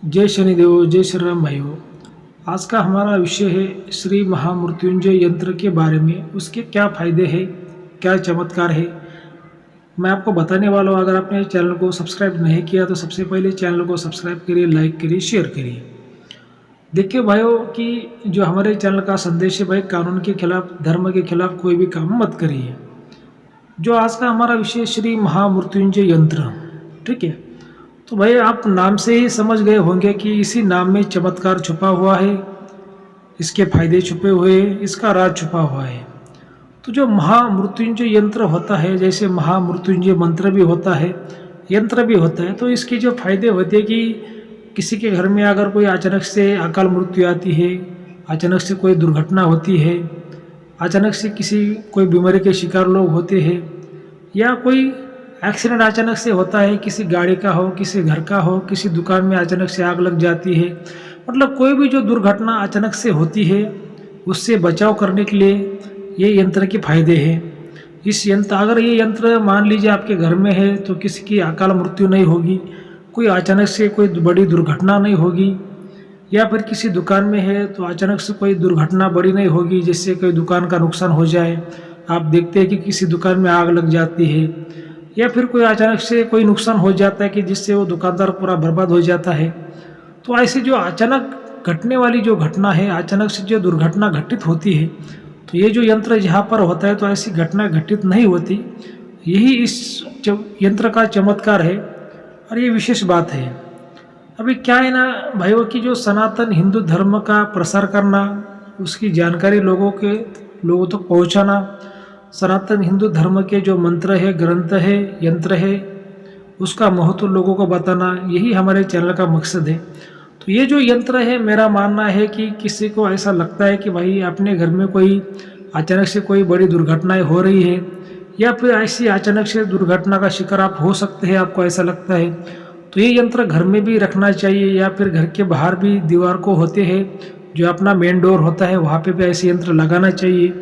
जय शनिदेव, जय श्री राम भाइयों। आज का हमारा विषय है श्री महामृत्युंजय यंत्र के बारे में। उसके क्या फायदे हैं, क्या चमत्कार है, मैं आपको बताने वाला हूँ। अगर आपने चैनल को सब्सक्राइब नहीं किया तो सबसे पहले चैनल को सब्सक्राइब करिए, लाइक करिए, शेयर करिए। देखिए भाइयों कि जो हमारे चैनल का संदेश है भाई, कानून के खिलाफ, धर्म के खिलाफ कोई भी काम मत करिए। जो आज का हमारा विषय श्री महामृत्युंजय यंत्र, ठीक है। तो भाई आप नाम से ही समझ गए होंगे कि इसी नाम में चमत्कार छुपा हुआ है, इसके फायदे छुपे हुए हैं, इसका राज छुपा हुआ है। तो जो महामृत्युंजय यंत्र होता है, जैसे महामृत्युंजय मंत्र भी होता है, यंत्र भी होता है, तो इसके जो फायदे होते हैं कि किसी के घर में अगर कोई अचानक से अकाल मृत्यु आती है, अचानक से कोई दुर्घटना होती है, अचानक से कोई बीमारी के शिकार लोग होते हैं, या कोई एक्सीडेंट अचानक से होता है, किसी गाड़ी का हो, किसी घर का हो, किसी दुकान में अचानक से आग लग जाती है, मतलब कोई भी जो दुर्घटना अचानक से होती है उससे बचाव करने के लिए ये यंत्र के फायदे हैं। इस यंत्र, अगर ये यंत्र मान लीजिए आपके घर में है तो किसी की अकाल मृत्यु नहीं होगी, कोई अचानक से कोई बड़ी दुर्घटना नहीं होगी, या फिर किसी दुकान में है तो अचानक से कोई दुर्घटना बड़ी नहीं होगी, जिससे कोई दुकान का नुकसान हो जाए। आप देखते हैं कि किसी दुकान में आग लग जाती है, या फिर कोई अचानक से कोई नुकसान हो जाता है कि जिससे वो दुकानदार पूरा बर्बाद हो जाता है। तो ऐसी जो अचानक घटने वाली जो घटना है, अचानक से जो दुर्घटना घटित होती है, तो ये जो यंत्र जहाँ पर होता है तो ऐसी घटना घटित नहीं होती। यही इस यंत्र का चमत्कार है और ये विशेष बात है। अभी क्या है ना भाइयों कि जो सनातन हिंदू धर्म का प्रसार करना, उसकी जानकारी लोगों तक पहुँचाना, सनातन हिंदू धर्म के जो मंत्र है, ग्रंथ है, यंत्र है, उसका महत्व लोगों को बताना, यही हमारे चैनल का मकसद है। तो ये जो यंत्र है, मेरा मानना है कि किसी को ऐसा लगता है कि भाई अपने घर में कोई अचानक से कोई बड़ी दुर्घटनाएं हो रही है, या फिर ऐसी अचानक से दुर्घटना का शिकार आप हो सकते हैं, आपको ऐसा लगता है, तो ये यंत्र घर में भी रखना चाहिए, या फिर घर के बाहर भी दीवार को होते हैं, जो अपना मेन डोर होता है वहाँ पे भी ऐसे यंत्र लगाना चाहिए।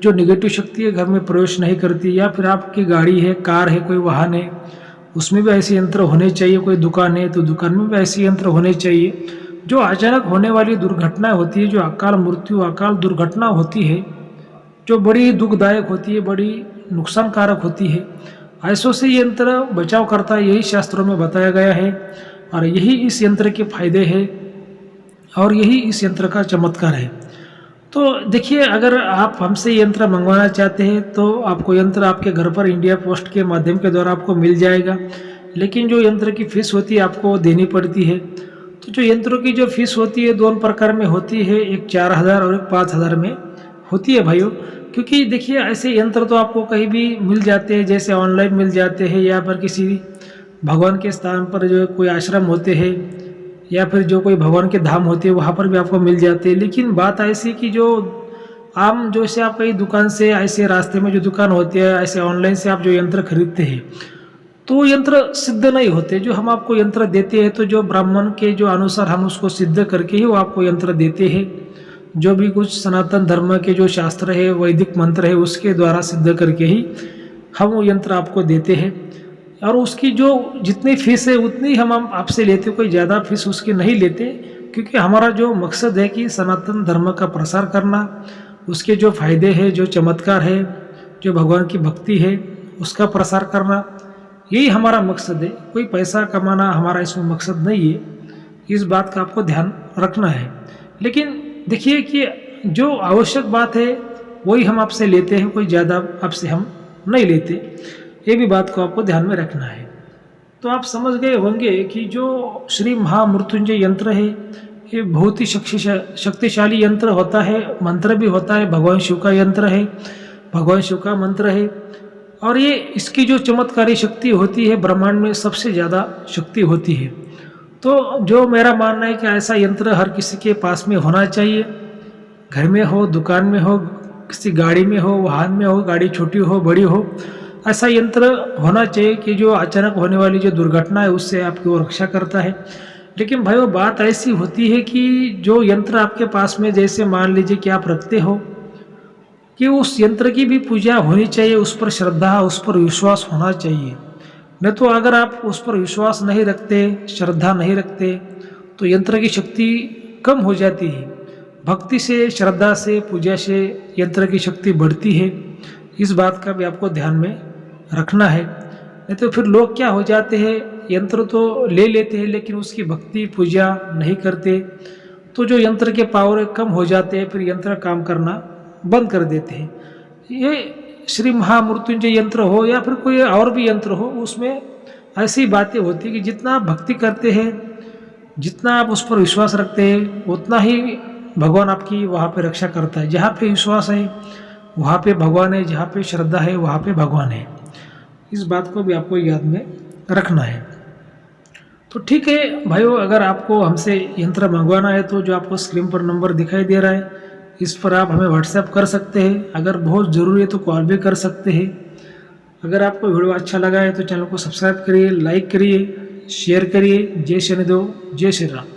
जो निगेटिव शक्ति है घर में प्रवेश नहीं करती, या फिर आपकी गाड़ी है, कार है, कोई वाहन है, उसमें भी ऐसे यंत्र होने चाहिए। कोई दुकान है तो दुकान में भी ऐसे यंत्र होने चाहिए। जो अचानक होने वाली दुर्घटना होती है, जो अकाल मृत्यु, अकाल दुर्घटना होती है, जो बड़ी दुखदायक होती है, बड़ी नुकसानकारक होती है, ऐसों से यंत्र बचाव करता है, यही शास्त्रों में बताया गया है। और यही इस यंत्र के फायदे हैं और यही इस यंत्र का चमत्कार है। तो देखिए, अगर आप हमसे यंत्र मंगवाना चाहते हैं तो आपको यंत्र आपके घर पर इंडिया पोस्ट के माध्यम के द्वारा आपको मिल जाएगा। लेकिन जो यंत्र की फ़ीस होती है आपको देनी पड़ती है। तो जो यंत्रों की जो फीस होती है दोनों प्रकार में होती है, एक 4,000 और एक 5,000 में होती है भाइयों। क्योंकि देखिए ऐसे यंत्र तो आपको कहीं भी मिल जाते हैं, जैसे ऑनलाइन मिल जाते हैं, या फिर किसी भगवान के स्थान पर जो कोई आश्रम होते हैं, या फिर जो कोई भगवान के धाम होते हैं वहाँ पर भी आपको मिल जाते हैं। लेकिन बात ऐसी कि जो आम जैसे आप कहीं दुकान से, ऐसे रास्ते में जो दुकान होती है, ऐसे ऑनलाइन से आप जो यंत्र खरीदते हैं तो यंत्र सिद्ध नहीं होते। जो हम आपको यंत्र देते हैं तो जो ब्राह्मण के जो अनुसार हम उसको सिद्ध करके ही वो आपको यंत्र देते हैं। जो भी कुछ सनातन धर्म के जो शास्त्र है, वैदिक मंत्र है, उसके द्वारा सिद्ध करके ही हम वो यंत्र आपको देते हैं। और उसकी जो जितनी फीस है उतनी हम आपसे लेते, कोई ज़्यादा फीस उसकी नहीं लेते। क्योंकि हमारा जो मकसद है कि सनातन धर्म का प्रसार करना, उसके जो फायदे हैं, जो चमत्कार है, जो भगवान की भक्ति है, उसका प्रसार करना, यही हमारा मकसद है। कोई पैसा कमाना हमारा इसमें मकसद नहीं है। इस बात का आपको ध्यान रखना है। लेकिन देखिए कि जो आवश्यक बात है वही हम आपसे लेते हैं, कोई ज़्यादा आपसे हम नहीं लेते। ये भी बात को आपको ध्यान में रखना है। तो आप समझ गए होंगे कि जो श्री महामृत्युंजय यंत्र है ये बहुत ही शक्तिशाली यंत्र होता है। मंत्र भी होता है, भगवान शिव का यंत्र है, भगवान शिव का मंत्र है। और ये इसकी जो चमत्कारी शक्ति होती है, ब्रह्मांड में सबसे ज़्यादा शक्ति होती है। तो जो मेरा मानना है कि ऐसा यंत्र हर किसी के पास में होना चाहिए। घर में हो, दुकान में हो, किसी गाड़ी में हो, वाहन में हो, गाड़ी छोटी हो बड़ी हो, ऐसा यंत्र होना चाहिए कि जो अचानक होने वाली जो दुर्घटना है उससे आपकी वो रक्षा करता है। लेकिन भाइयों बात ऐसी होती है कि जो यंत्र आपके पास में, जैसे मान लीजिए कि आप रखते हो, कि उस यंत्र की भी पूजा होनी चाहिए, उस पर श्रद्धा, उस पर विश्वास होना चाहिए। नहीं तो अगर आप उस पर विश्वास नहीं रखते, श्रद्धा नहीं रखते, तो यंत्र की शक्ति कम हो जाती है। भक्ति से, श्रद्धा से, पूजा से यंत्र की शक्ति बढ़ती है। इस बात का भी आपको ध्यान में रखना है। नहीं तो फिर लोग क्या हो जाते हैं, यंत्र तो ले लेते हैं लेकिन उसकी भक्ति पूजा नहीं करते, तो जो यंत्र के पावर कम हो जाते हैं, फिर यंत्र काम करना बंद कर देते हैं। ये श्री महामृत्युंजय यंत्र हो या फिर कोई और भी यंत्र हो, उसमें ऐसी बातें होती कि जितना आप भक्ति करते हैं, जितना आप उस पर विश्वास रखते हैं, उतना ही भगवान आपकी वहाँ पे रक्षा करता है। जहाँ पे विश्वास है वहाँ पे भगवान है, जहाँ पे श्रद्धा है वहाँ पे भगवान है। इस बात को भी आपको याद में रखना है। तो ठीक है भाइयों, अगर आपको हमसे यंत्र मंगवाना है तो जो आपको स्क्रीन पर नंबर दिखाई दे रहा है, इस पर आप हमें व्हाट्सएप कर सकते हैं। अगर बहुत ज़रूरी है तो कॉल भी कर सकते हैं। अगर आपको वीडियो अच्छा लगा है तो चैनल को सब्सक्राइब करिए, लाइक करिए, शेयर करिए। जय शनिदेव, जय श्री राम।